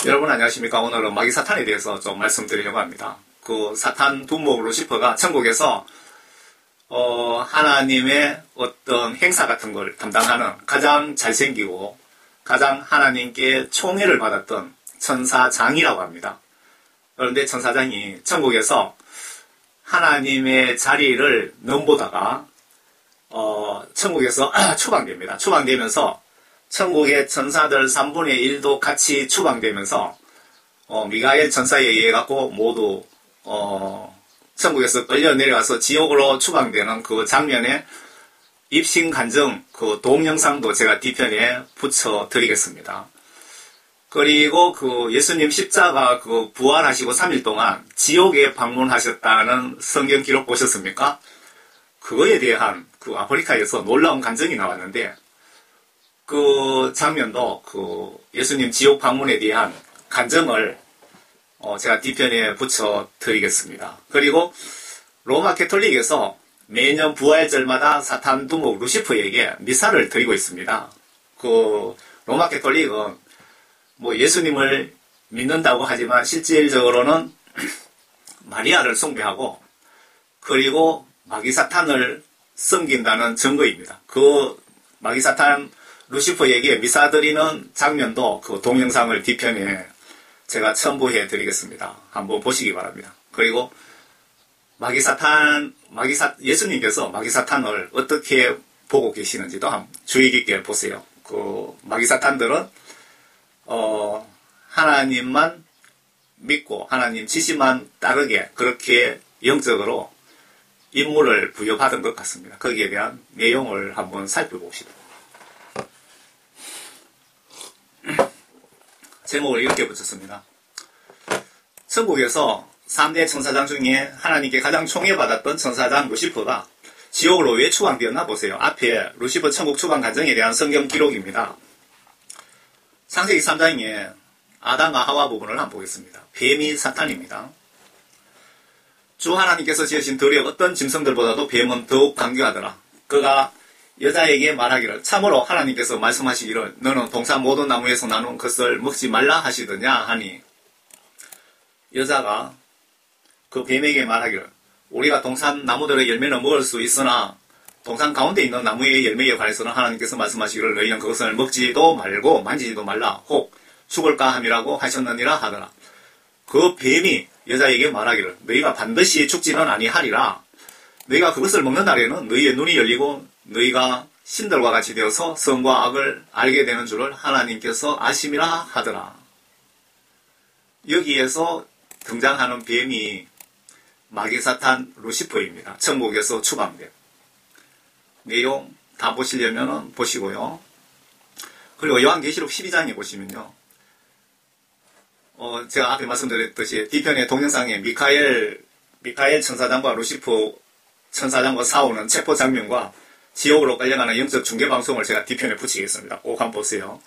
여러분 안녕하십니까. 오늘은 마귀 사탄에 대해서 좀 말씀드리려고 합니다. 그 사탄 두목 루시퍼가 천국에서 하나님의 어떤 행사 같은 걸 담당하는 가장 잘생기고 가장 하나님께 총애를 받았던 천사장이라고 합니다. 그런데 천사장이 천국에서 하나님의 자리를 넘보다가 천국에서 추방됩니다. 추방되면서 천국의 천사들 3분의 1도 같이 추방되면서 미가엘 천사에 의해 갖고 모두 천국에서 끌려 내려가서 지옥으로 추방되는 그 장면에 입신 간증 그 동영상도 제가 뒤편에 붙여 드리겠습니다. 그리고 그 예수님 십자가 그 부활하시고 3일 동안 지옥에 방문하셨다는 성경 기록 보셨습니까? 그거에 대한 그 아프리카에서 놀라운 간증이 나왔는데 그 장면도 그 예수님 지옥 방문에 대한 간증을 제가 뒤편에 붙여 드리겠습니다. 그리고 로마 캐톨릭에서 매년 부활절마다 사탄 두목 루시퍼에게 미사를 드리고 있습니다. 그 로마 캐톨릭은 뭐 예수님을 믿는다고 하지만 실질적으로는 마리아를 숭배하고 그리고 마귀 사탄을 섬긴다는 증거입니다. 그 마귀 사탄 루시퍼에게 미사 드리는 장면도 그 동영상을 뒤편에 제가 첨부해 드리겠습니다. 한번 보시기 바랍니다. 그리고 예수님께서 마귀 사탄을 어떻게 보고 계시는지도 한번 주의 깊게 보세요. 그 마귀 사탄들은 하나님만 믿고 하나님 지시만 따르게 그렇게 영적으로 임무를 부여받은 것 같습니다. 거기에 대한 내용을 한번 살펴봅시다. 제목을 이렇게 붙였습니다. 천국에서 3대 천사장 중에 하나님께 가장 총애받았던 천사장 루시퍼가 지옥으로 왜 추방되었나 보세요. 앞에 루시퍼 천국 추방 간증에 대한 성경 기록입니다. 창세기 3장에 아담과 하와 부분을 한번 보겠습니다. 뱀이 사탄입니다. 주 하나님께서 지으신 들의 어떤 짐승들보다도 뱀은 더욱 강교하더라. 그가 여자에게 말하기를 참으로 하나님께서 말씀하시기를 너는 동산 모든 나무에서 나눈 것을 먹지 말라 하시더냐 하니 여자가 그 뱀에게 말하기를 우리가 동산 나무들의 열매는 먹을 수 있으나 동산 가운데 있는 나무의 열매에 관해서는 하나님께서 말씀하시기를 너희는 그것을 먹지도 말고 만지지도 말라 혹 죽을까 함이라고 하셨느니라 하더라. 그 뱀이 여자에게 말하기를 너희가 반드시 죽지는 아니하리라. 너희가 그것을 먹는 날에는 너희의 눈이 열리고 너희가 신들과 같이 되어서 선과 악을 알게 되는 줄을 하나님께서 아심이라 하더라. 여기에서 등장하는 뱀이 마귀사탄 루시퍼입니다. 천국에서 추방된 내용 다 보시려면 보시고요. 그리고 요한계시록 12장에 보시면요. 제가 앞에 말씀드렸듯이 뒤편의 동영상에 미카엘 천사장과 루시퍼 천사장과 싸우는 체포 장면과 지옥으로 끌려가는 영적 중계방송을 제가 뒤편에 붙이겠습니다. 꼭 한번 보세요.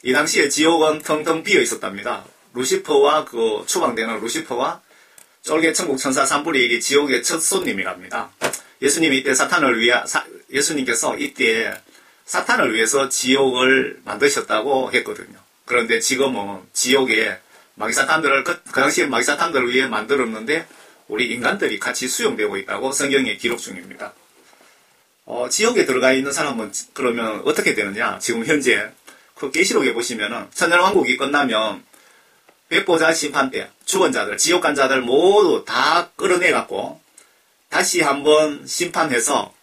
이 당시에 지옥은 텅텅 비어 있었답니다. 루시퍼와 그 추방되는 루시퍼와 쫄개 천국 천사 3분의 1이 지옥의 첫 손님이랍니다. 예수님께서 이때 사탄을 위해서 지옥을 만드셨다고 했거든요. 그런데 지금은 지옥에 마귀사탄들을 그 당시에 마귀사탄들을 위해 만들었는데 우리 인간들이 같이 수용되고 있다고 성경에 기록 중입니다. 지옥에 들어가 있는 사람은 그러면 어떻게 되느냐? 지금 현재 그 계시록에 보시면은 천년왕국이 끝나면 백보자 심판 때 죽은 자들, 지옥 간 자들 모두 다 끌어내갖고 다시 한번 심판해서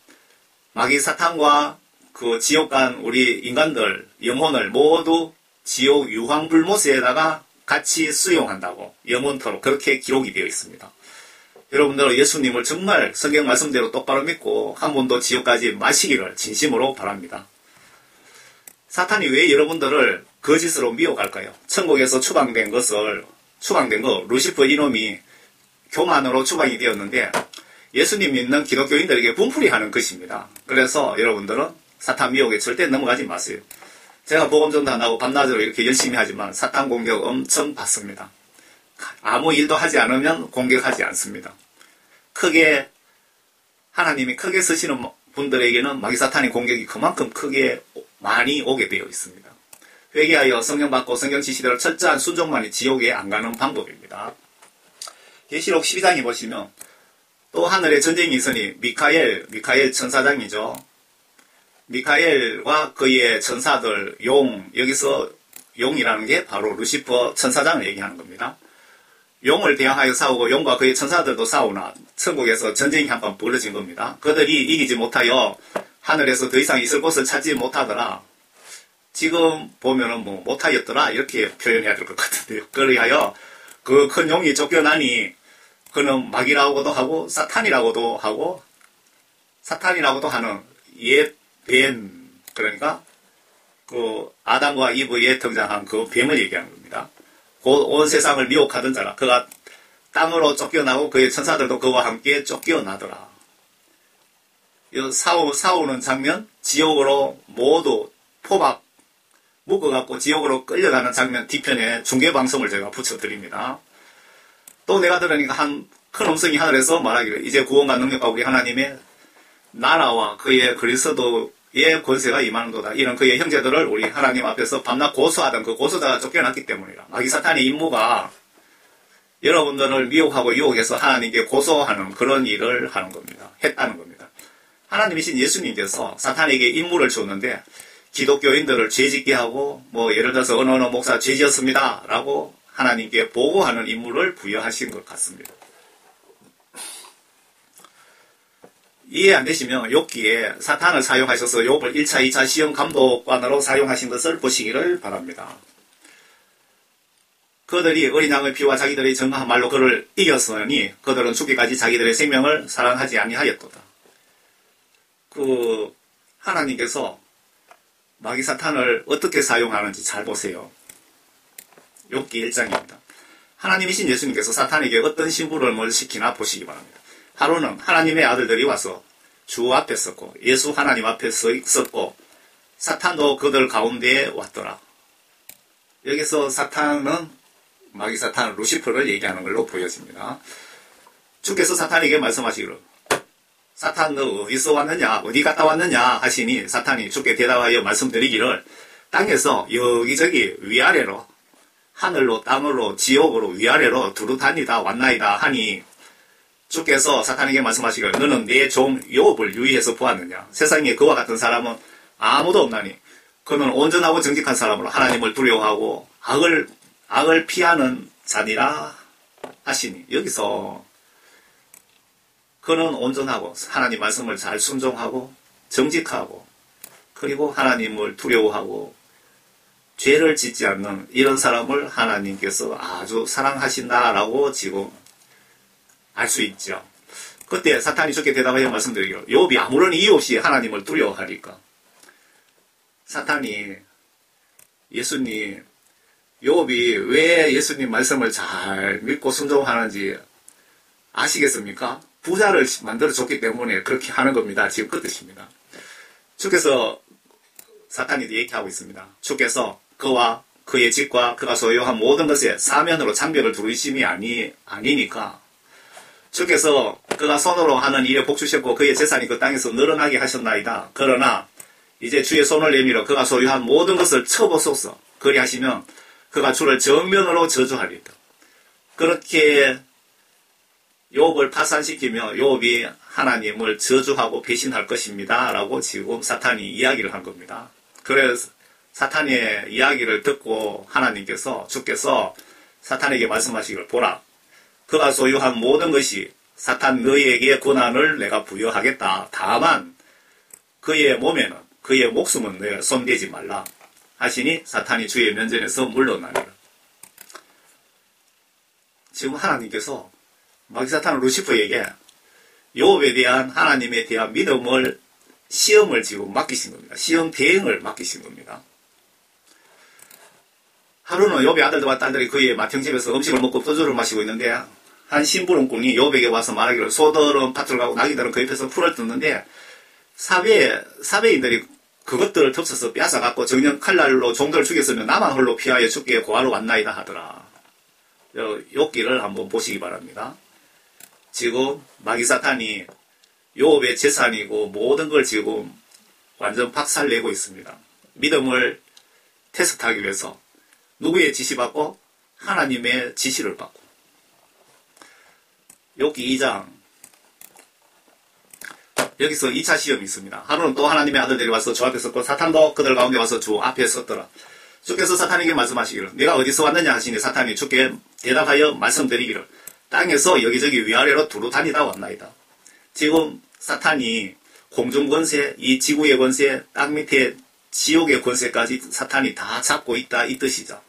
마귀 사탄과 그 지옥 간 우리 인간들 영혼을 모두 지옥 유황불못에다가 같이 수용한다고 영원토록 그렇게 기록이 되어 있습니다. 여러분들 예수님을 정말 성경 말씀대로 똑바로 믿고 한 번도 지옥까지 마시기를 진심으로 바랍니다. 사탄이 왜 여러분들을 거짓으로 미혹할까요? 천국에서 추방된 거 루시퍼 이놈이 교만으로 추방이 되었는데 예수님 믿는 기독교인들에게 분풀이하는 것입니다. 그래서 여러분들은 사탄 미혹에 절대 넘어가지 마세요. 제가 복음 전도하고 밤낮으로 이렇게 열심히 하지만 사탄 공격 엄청 받습니다. 아무 일도 하지 않으면 공격하지 않습니다. 하나님이 크게 쓰시는 분들에게는 마귀사탄의 공격이 그만큼 크게 많이 오게 되어 있습니다. 회개하여 성령 받고 성령 지시대로 철저한 순종만이 지옥에 안 가는 방법입니다. 계시록 12장에 보시면 또 하늘에 전쟁이 있으니 미카엘 천사장이죠. 미카엘과 그의 천사들, 여기서 용이라는 게 바로 루시퍼 천사장을 얘기하는 겁니다. 용을 대항하여 싸우고 용과 그의 천사들도 싸우나 천국에서 전쟁이 한번 벌어진 겁니다. 그들이 이기지 못하여 하늘에서 더 이상 있을 곳을 찾지 못하더라. 지금 보면은 못하였더라 이렇게 표현해야 될 것 같은데요. 그리하여 그 큰 용이 쫓겨나니 그는 마귀라고도 하고 사탄이라고도 하는 옛 뱀, 그러니까 그 아담과 이브에 등장한 그 뱀을 얘기하는 겁니다. 온 세상을 미혹하던 자라. 그가 땅으로 쫓겨나고 그의 천사들도 그와 함께 쫓겨나더라. 이 싸우는 장면, 지옥으로 모두 포박 묶어갖고 지옥으로 끌려가는 장면 뒤편에 중계방송을 제가 붙여드립니다. 또 내가 들으니까 한 큰 음성이 하늘에서 말하기를 이제 구원과 능력과 우리 하나님의 나라와 그의 그리스도의 권세가 임하는도다. 이런 그의 형제들을 우리 하나님 앞에서 밤낮 고소하던 그 고소자가 쫓겨났기 때문이라. 마귀 사탄의 임무가 여러분들을 미혹하고 유혹해서 하나님께 고소하는 그런 일을 하는 겁니다. 했다는 겁니다. 하나님이신 예수님께서 사탄에게 임무를 줬는데 기독교인들을 죄짓게 하고 예를 들어서 어느 목사 죄지었습니다 라고 하나님께 보고하는 임무를 부여하신 것 같습니다. 이해 안 되시면 욥기에 사탄을 사용하셔서 욥을 1차, 2차 시험 감독관으로 사용하신 것을 보시기를 바랍니다. 그들이 어린 양의 피와 자기들의 정한 말로 그를 이겼으니 그들은 죽기까지 자기들의 생명을 사랑하지 아니하였도다. 하나님께서 마귀 사탄을 어떻게 사용하는지 잘 보세요. 욥기 1장입니다. 하나님이신 예수님께서 사탄에게 어떤 심부름을 시키나 보시기 바랍니다. 하루는 하나님의 아들들이 와서 주 앞에 섰고 예수 하나님 앞에 섰고 사탄도 그들 가운데에 왔더라. 여기서 사탄은 마귀 사탄 루시퍼를 얘기하는 걸로 보여집니다. 주께서 사탄에게 말씀하시기를 사탄 너 어디서 왔느냐 어디 갔다 왔느냐 하시니 사탄이 주께 대답하여 말씀드리기를 땅에서 여기저기 위아래로 하늘로 땅으로 지옥으로 위아래로 두루 다니다 왔나이다 하니 주께서 사탄에게 말씀하시기를 너는 내 종 욥을 유의해서 보았느냐. 세상에 그와 같은 사람은 아무도 없나니 그는 온전하고 정직한 사람으로 하나님을 두려워하고 악을 피하는 자니라 하시니 여기서 그는 온전하고 하나님 말씀을 잘 순종하고 정직하고 그리고 하나님을 두려워하고 죄를 짓지 않는 이런 사람을 하나님께서 아주 사랑하신다라고 지금 알 수 있죠. 그때 사탄이 좋게 대답하여 말씀드리기로 욥이 아무런 이유 없이 하나님을 두려워하니까 사탄이 예수님 욥이 왜 예수님 말씀을 잘 믿고 순종하는지 아시겠습니까? 부자를 만들어줬기 때문에 그렇게 하는 겁니다. 지금 그 뜻입니다. 주께서 사탄이 얘기하고 있습니다. 주께서 그와 그의 집과 그가 소유한 모든 것에 사면으로 장벽을 두르심이 아니니까 주께서 그가 손으로 하는 일에 복주셨고 그의 재산이 그 땅에서 늘어나게 하셨나이다. 그러나 이제 주의 손을 내밀어 그가 소유한 모든 것을 쳐보소서. 그리하시면 그가 주를 정면으로 저주하리다. 그렇게 욥을 파산시키며 욥이 하나님을 저주하고 배신할 것입니다. 라고 지금 사탄이 이야기를 한 겁니다. 그래서 사탄의 이야기를 듣고 하나님께서 주께서 사탄에게 말씀하시기를 보라. 그가 소유한 모든 것이 사탄 너희에게 고난을 내가 부여하겠다. 다만 그의 몸에는 그의 목숨은 내가 손대지 말라. 하시니 사탄이 주의 면전에서 물러나니라. 지금 하나님께서 마귀 사탄 루시퍼에게 욥에 대한 하나님에 대한 믿음을 시험을 지금 맡기신 겁니다. 시험 대응을 맡기신 겁니다. 하루는 욥의 아들들과 딸들이 그의 맏형집에서 음식을 먹고 소주를 마시고 있는데 한 심부름꾼이 욥에게 와서 말하기를 소들은 밭을 가고 나귀들은 그 옆에서 풀을 뜯는데 사배인들이 그것들을 덮쳐서 뺏어갖고 정령 칼날로 종들을 죽였으면 나만 홀로 피하여 죽게 고하러 왔나이다 하더라. 욥기를 한번 보시기 바랍니다. 지금 마귀 사탄이 욥의 재산이고 모든 걸 지금 완전 박살내고 있습니다. 믿음을 테스트하기 위해서 누구의 지시받고? 하나님의 지시를 받고. 욥기 2장 여기서 2차 시험이 있습니다. 하루는 또 하나님의 아들들이 와서 주 앞에 섰고 사탄도 그들 가운데 와서 주 앞에 섰더라. 주께서 사탄에게 말씀하시기를 내가 어디서 왔느냐 하시니 사탄이 주께 대답하여 말씀드리기를 땅에서 여기저기 위아래로 두루 다니다 왔나이다. 지금 사탄이 공중 권세, 이 지구의 권세, 땅 밑에 지옥의 권세까지 사탄이 다 잡고 있다 이 뜻이죠.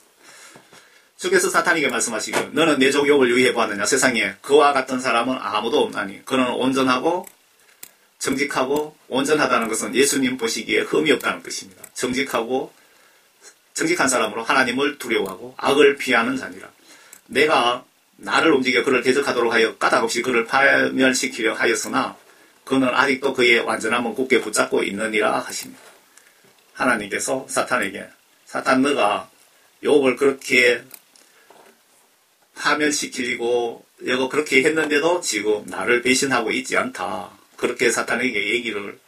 주께서 사탄에게 말씀하시기를 너는 내 종 욥을 유의해 보았느냐. 세상에 그와 같은 사람은 아무도 없나니 그는 온전하고 정직하고 온전하다는 것은 예수님 보시기에 흠이 없다는 뜻입니다. 정직한 사람으로 하나님을 두려워하고 악을 피하는 자니라. 내가 나를 움직여 그를 대적하도록 하여 까닭없이 그를 파멸시키려 하였으나 그는 아직도 그의 완전함은 굳게 붙잡고 있느니라 하십니다. 하나님께서 사탄에게 사탄 너가 욥을 그렇게 파멸시키고 여거 그렇게 했는데도 지금 나를 배신하고 있지 않다. 그렇게 사탄에게 얘기를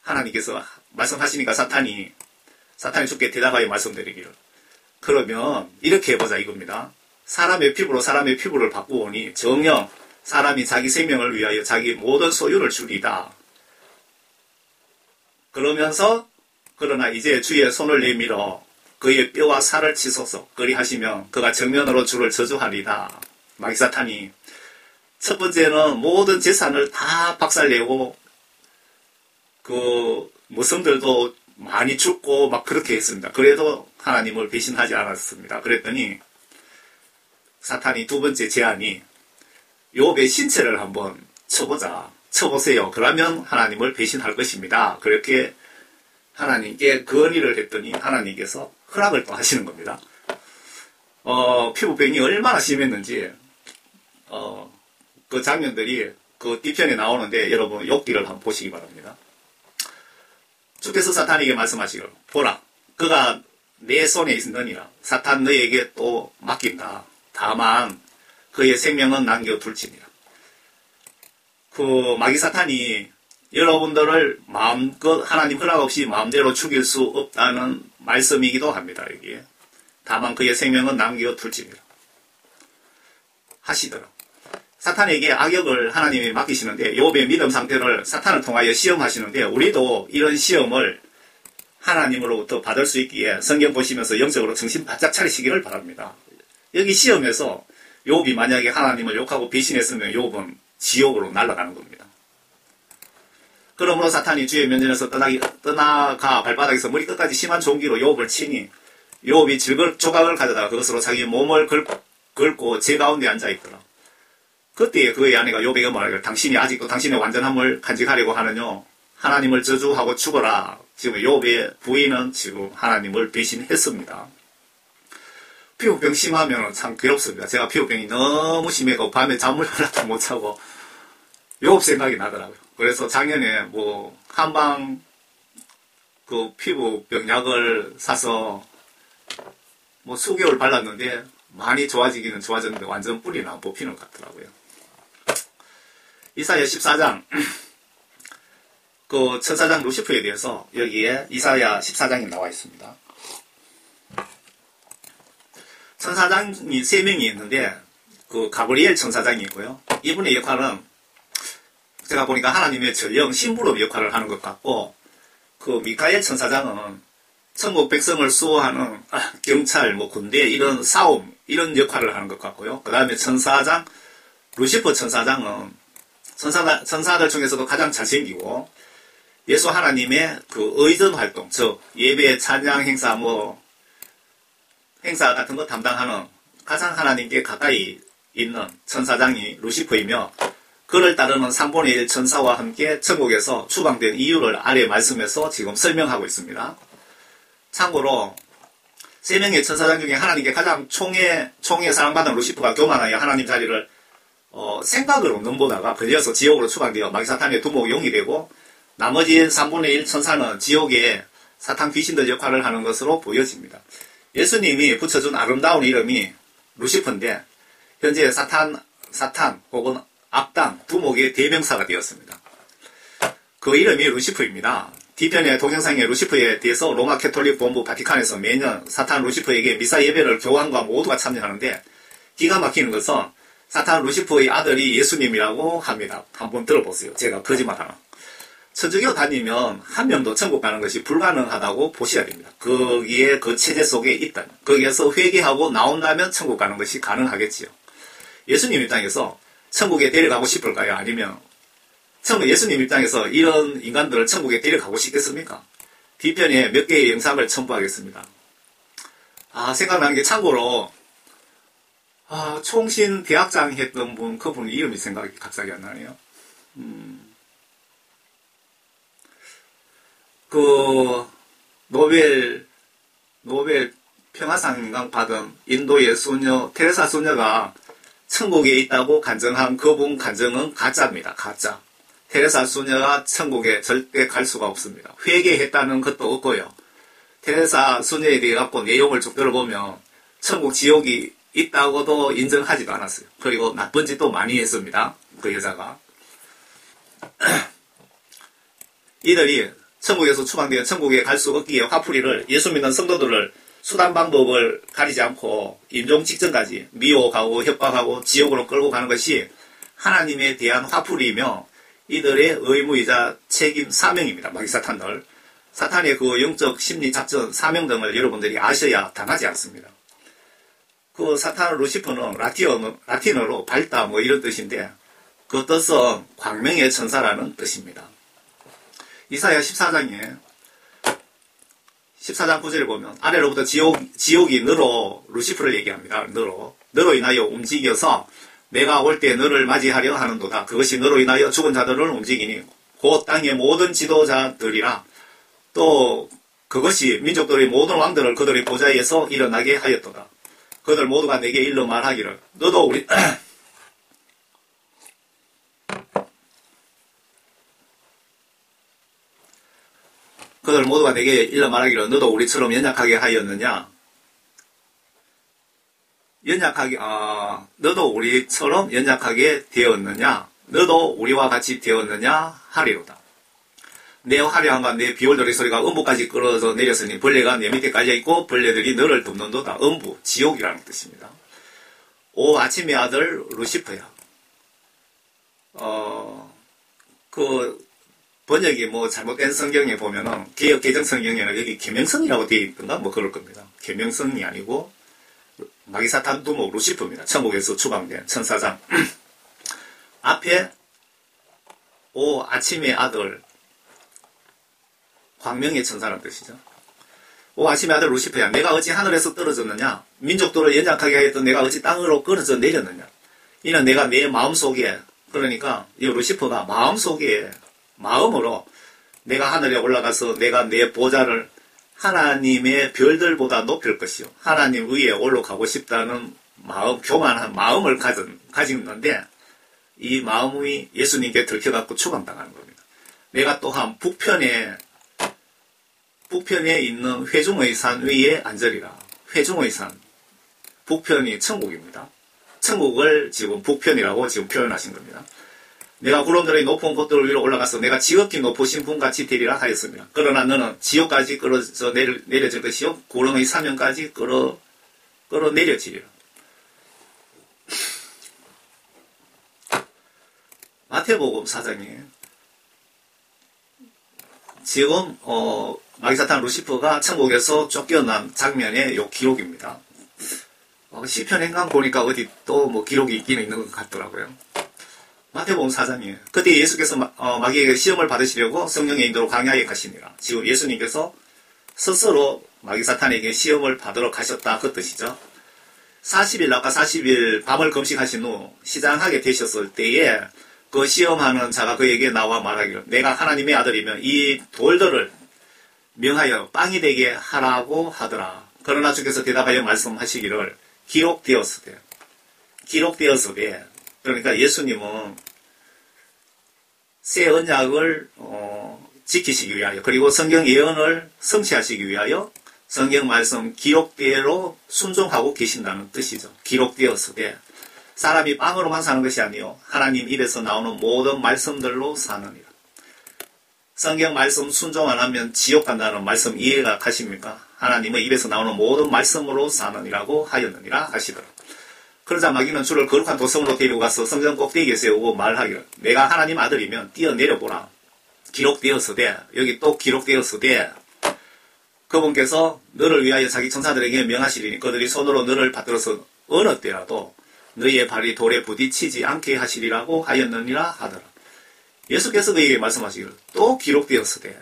하나님께서 말씀하시니까 사탄이 주께 대답하여 말씀드리기를 그러면 이렇게 해보자 이겁니다. 사람의 피부로 사람의 피부를 바꾸오니 정녕 사람이 자기 생명을 위하여 자기 모든 소유를 주리다. 그러면서 그러나 이제 주의 손을 내밀어 그의 뼈와 살을 치소서 그리하시면 그가 정면으로 주를 저주하리다. 마귀사탄이 첫 번째는 모든 재산을 다 박살내고 그 모성들도 많이 죽고 막 그렇게 했습니다. 그래도 하나님을 배신하지 않았습니다. 그랬더니 사탄이 두 번째 제안이 욥의 신체를 한번 쳐보세요. 그러면 하나님을 배신할 것입니다. 그렇게 하나님께 건의를 했더니 하나님께서 허락을 또 하시는 겁니다. 피부병이 얼마나 심했는지 그 장면들이 그 뒤편에 나오는데 여러분 욥기를 한번 보시기 바랍니다. 주께서 사탄에게 말씀하시기를 보라 그가 내 손에 있느니라. 사탄 너에게 또 맡긴다. 다만 그의 생명은 남겨둘지니라. 그 마귀 사탄이 여러분들을 마음껏 하나님 허락 없이 마음대로 죽일 수 없다는 말씀이기도 합니다. 여기에 다만 그의 생명은 남겨둘지니라 하시더라. 사탄에게 악역을 하나님이 맡기시는데 욥의 믿음 상태를 사탄을 통하여 시험하시는데 우리도 이런 시험을 하나님으로부터 받을 수 있기에 성경 보시면서 영적으로 정신 바짝 차리시기를 바랍니다. 여기 시험에서 욥이 만약에 하나님을 욕하고 배신했으면 욥은 지옥으로 날아가는 겁니다. 그러므로 사탄이 주의 면전에서 떠나가 발바닥에서 머리 끝까지 심한 종기로 욥을 치니 욥이 질거 조각을 가져다가 그것으로 자기 몸을 긁고 제 가운데 앉아있더라. 그때 그의 아내가 욥에게 말하기를 당신이 아직도 당신의 완전함을 간직하려고 하느냐. 하나님을 저주하고 죽어라. 지금 욥의 부인은 지금 하나님을 배신했습니다. 피부병 심하면 참 괴롭습니다. 제가 피부병이 너무 심해서 밤에 잠을 하나도 못 자고 욥 생각이 나더라고요. 그래서 작년에 뭐 한방 그 피부병 약을 사서 뭐 수개월 발랐는데 많이 좋아지기는 좋아졌는데 완전 뿌리는 안 뽑히는 것 같더라고요. 이사야 14장 그 천사장 루시프에 대해서 여기에 이사야 14장이 나와 있습니다. 천사장이 3명이 있는데 그 가브리엘 천사장이 있고요. 이분의 역할은 제가 보니까 하나님의 전령 심부름 역할을 하는 것 같고 그 미카엘 천사장은 천국 백성을 수호하는 경찰, 뭐 군대 이런 싸움 이런 역할을 하는 것 같고요. 그 다음에 천사장 루시퍼 천사장은 천사들 중에서도 가장 잘생기고 예수 하나님의 그 의전 활동, 즉 예배, 찬양 행사, 뭐 행사 같은 거 담당하는 가장 하나님께 가까이 있는 천사장이 루시퍼이며 그를 따르는 3분의 1 천사와 함께 천국에서 추방된 이유를 아래 말씀에서 지금 설명하고 있습니다. 참고로 3명의 천사장 중에 하나님께 가장 총에 사랑받는 루시퍼가 교만하여 하나님 자리를 생각으로 넘보다가 걸려서 지옥으로 추방되어 마귀사탄의 두목 용이 되고 나머지 3분의 1 천사는 지옥에 사탄 귀신들 역할을 하는 것으로 보여집니다. 예수님이 붙여준 아름다운 이름이 루시퍼인데 현재 사탄 혹은 악당 두목의 대명사가 되었습니다. 그 이름이 루시퍼입니다. 뒤편에 동영상의 루시퍼에 대해서 로마 캐톨릭 본부 바티칸에서 매년 사탄 루시퍼에게 미사 예배를 교황과 모두가 참여하는데 기가 막히는 것은 사탄 루시퍼의 아들이 예수님이라고 합니다. 한번 들어보세요. 제가 거짓말하나. 천주교 다니면 한 명도 천국 가는 것이 불가능하다고 보셔야 됩니다. 거기에 그 체제 속에 있다면. 거기에서 회개하고 나온다면 천국 가는 것이 가능하겠지요. 예수님 입장에서 천국에 데려가고 싶을까요? 아니면 예수님 입장에서 이런 인간들을 천국에 데려가고 싶겠습니까? 뒤편에 몇 개의 영상을 첨부하겠습니다. 생각나는 게 참고로 총신 대학장 했던 분, 그분 이름이 생각이 갑자기 안 나네요. 노벨 평화상 받은 인도의 수녀, 테레사 수녀가 천국에 있다고 간증한 그분 간증은 가짜입니다. 가짜. 테레사 수녀가 천국에 절대 갈 수가 없습니다. 회개했다는 것도 없고요. 테레사 수녀에 대해 갖고 내용을 쭉 들어보면 천국 지옥이 있다고도 인정하지도 않았어요. 그리고 나쁜 짓도 많이 했습니다. 그 여자가. 이들이 천국에서 추방되어 천국에 갈 수 없기에 화풀이를 예수 믿는 성도들을 수단 방법을 가리지 않고 임종 직전까지 미혹하고 협박하고 지옥으로 끌고 가는 것이 하나님에 대한 화풀이이며 이들의 의무이자 책임 사명입니다. 마귀사탄들. 사탄의 그 영적 심리 작전 사명 등을 여러분들이 아셔야 당하지 않습니다. 그 사탄 루시퍼는 라틴어로 밝다 뭐 이런 뜻인데 그 뜻은 광명의 천사라는 뜻입니다. 이사야 14장 9절을 보면 아래로부터 지옥이 너로 루시퍼를 얘기합니다. 너로 인하여 움직여서 내가 올 때 너를 맞이하려 하는도다. 그것이 너로 인하여 죽은 자들을 움직이니 곧 땅의 모든 지도자들이라. 또 그것이 민족들의 모든 왕들을 그들의 보좌에서 일어나게 하였도다. 그들 모두가 내게 일러 말하기를 너도 우리 그들 모두가 내게 일러 말하기를 너도 우리처럼 연약하게 하였느냐? 너도 우리처럼 연약하게 되었느냐? 너도 우리와 같이 되었느냐? 하리로다. 내 화려함과 내 비올더리 소리가 음부까지 끌어져 내렸으니 벌레가 내 밑에 깔려있고 벌레들이 너를 덮는도다. 음부, 지옥이라는 뜻입니다. 오 아침의 아들 루시퍼야. 번역이 뭐 잘못된 성경에 보면은 개역 개정 성경에는 여기 계명성이라고 되어 있던가 뭐 그럴 겁니다. 계명성이 아니고 마귀사탄 두목 루시퍼입니다. 천국에서 추방된 천사장. 앞에 오 아침의 아들 광명의 천사라는 뜻이죠. 오 아침의 아들 루시퍼야 내가 어찌 하늘에서 떨어졌느냐 민족들을 연약하게 하였던 내가 어찌 땅으로 끌어져 내렸느냐 이는 내가 내 마음속에 그러니까 이 루시퍼가 마음으로 내가 하늘에 올라가서 내가 내 보좌를 하나님의 별들보다 높일 것이요. 하나님 위에 올라가고 싶다는 교만한 마음을 가졌는데 이 마음이 예수님께 들켜갖고 추방당하는 겁니다. 내가 또한 북편에 있는 회중의 산 위에 앉으리라. 회중의 산. 북편이 천국입니다. 천국을 지금 북편이라고 지금 표현하신 겁니다. 내가 구름들의 높은 곳들 위로 올라가서 내가 지극히 높으신 분같이 되리라 하였습니다. 그러나 너는 지옥까지 끌어져 내려질 것이요 구름의 사면까지 끌어내려지리라. 마태복음 4장에 지금 마귀사탄 루시퍼가 천국에서 쫓겨난 장면의 요 기록입니다. 시편 행간 보니까 어디 또 뭐 기록이 있긴 있는 것 같더라고요. 마태복음 4장이에요. 그때 예수께서 마귀에게 시험을 받으시려고 성령의 인도로 광야에 가시니라. 지금 예수님께서 스스로 마귀사탄에게 시험을 받으러 가셨다 그 뜻이죠. 40일 아까 40일 밤을 금식하신 후 시장하게 되셨을 때에 그 시험하는 자가 그에게 나와 말하기를 내가 하나님의 아들이면 이 돌들을 명하여 빵이 되게 하라고 하더라. 그러나 주께서 대답하여 말씀하시기를 기록되었으되 그러니까 예수님은 새 언약을 지키시기 위하여 그리고 성경 예언을 성취하시기 위하여 성경 말씀 기록대로 순종하고 계신다는 뜻이죠. 기록되었으되 사람이 빵으로만 사는 것이 아니요 하나님 입에서 나오는 모든 말씀들로 사느니라. 성경 말씀 순종 안 하면 지옥 간다는 말씀 이해가 가십니까? 하나님의 입에서 나오는 모든 말씀으로 사느니라고 하였느니라 하시더라. 그러자 마귀는 주를 거룩한 도성으로 데리고 가서 성전 꼭대기에 세우고 말하기를 내가 하나님 아들이면 뛰어내려보라. 기록되었으되 여기 또 기록되었으되 그분께서 너를 위하여 자기 천사들에게 명하시리니 그들이 손으로 너를 받들어서 어느 때라도 너희의 발이 돌에 부딪히지 않게 하시리라고 하였느니라 하더라. 예수께서 그에게 말씀하시기를 또 기록되었으되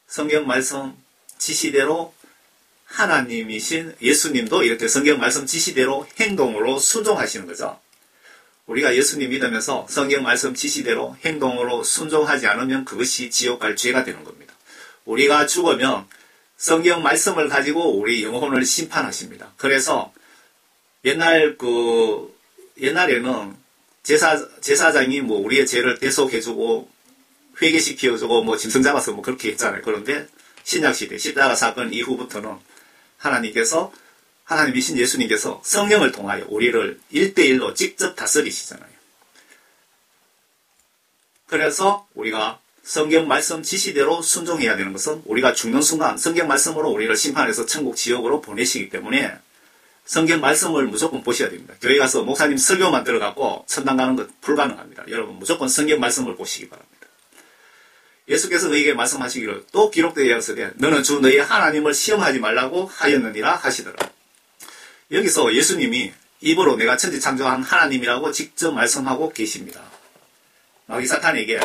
성경 말씀 지시대로 하나님이신 예수님도 이렇게 성경 말씀 지시대로 행동으로 순종하시는 거죠. 우리가 예수님 믿으면서 성경 말씀 지시대로 행동으로 순종하지 않으면 그것이 지옥 갈 죄가 되는 겁니다. 우리가 죽으면 성경 말씀을 가지고 우리 영혼을 심판하십니다. 그래서 옛날에는 제사장이 뭐 우리의 죄를 대속해주고 회개시켜주고 뭐 짐승 잡아서 뭐 그렇게 했잖아요. 그런데 신약시대 십자가 사건 이후부터는 하나님이신 예수님께서 성령을 통하여 우리를 1대1로 직접 다스리시잖아요. 그래서 우리가 성경 말씀 지시대로 순종해야 되는 것은 우리가 죽는 순간 성경 말씀으로 우리를 심판해서 천국 지옥으로 보내시기 때문에 성경 말씀을 무조건 보셔야 됩니다. 교회 가서 목사님 설교만 들어갖고 천당 가는 것 불가능합니다. 여러분 무조건 성경 말씀을 보시기 바랍니다. 예수께서 너에게 말씀하시기를 또 기록되었으되 너는 주 너희 하나님을 시험하지 말라고 하였느니라 하시더라. 여기서 예수님이 입으로 내가 천지창조한 하나님이라고 직접 말씀하고 계십니다. 마귀 사탄에게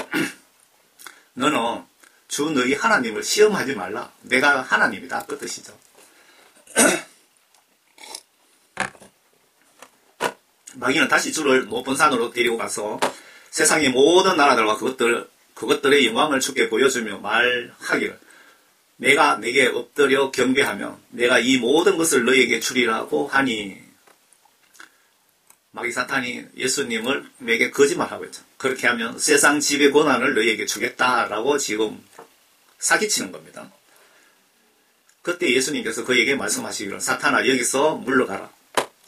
너는 주 너희 하나님을 시험하지 말라. 내가 하나님이다. 그 뜻이죠. 마귀는 다시 주를 높은 산으로 데리고 가서 세상의 모든 나라들과 그것들의 영광을 주께 보여주며 말하기를 내가 내게 엎드려 경배하며 내가 이 모든 것을 너에게 주리라고 하니 마귀 사탄이 예수님을 내게 거짓말하고 있죠. 그렇게 하면 세상 지배 권한을 너에게 주겠다라고 지금 사기치는 겁니다. 그때 예수님께서 그에게 말씀하시기를 사탄아 여기서 물러가라.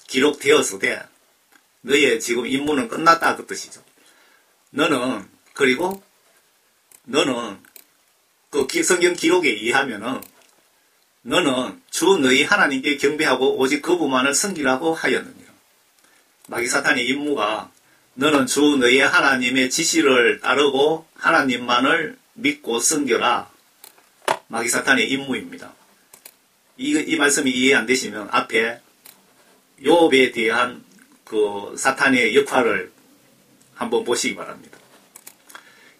기록되었으되 너의 지금 임무는 끝났다 그 뜻이죠. 너는 그 성경 기록에 의하면은 너는 주 너희 하나님께 경배하고 오직 그분만을 섬기라고 하였느니라. 마귀 사탄의 임무가 너는 주 너희 하나님의 지시를 따르고 하나님만을 믿고 섬겨라. 마귀 사탄의 임무입니다. 이 말씀이 이해 안 되시면 앞에 욥에 대한 그 사탄의 역할을 한번 보시기 바랍니다.